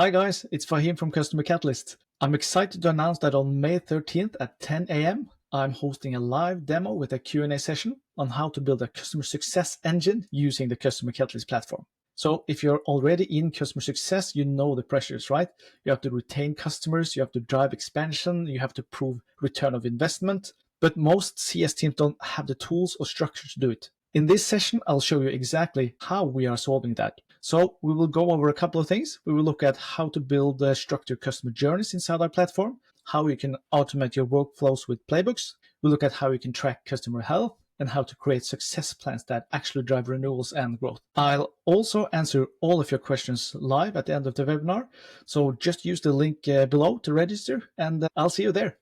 Hi guys, it's Fahim from CustomerCatalyst. I'm excited to announce that on May 13th at 10 a.m. I'm hosting a live demo with a Q&A session on how to build a customer success engine using the CustomerCatalyst platform. So if you're already in customer success, you know the pressures, right? You have to retain customers, you have to drive expansion, you have to prove return of investment, but most CS teams don't have the tools or structure to do it. In this session, I'll show you exactly how we are solving that. So we will go over a couple of things. We will look at how to build structured customer journeys inside our platform, how you can automate your workflows with Playbooks. We'll look at how you can track customer health and how to create success plans that actually drive renewals and growth. I'll also answer all of your questions live at the end of the webinar. So just use the link below to register, and I'll see you there.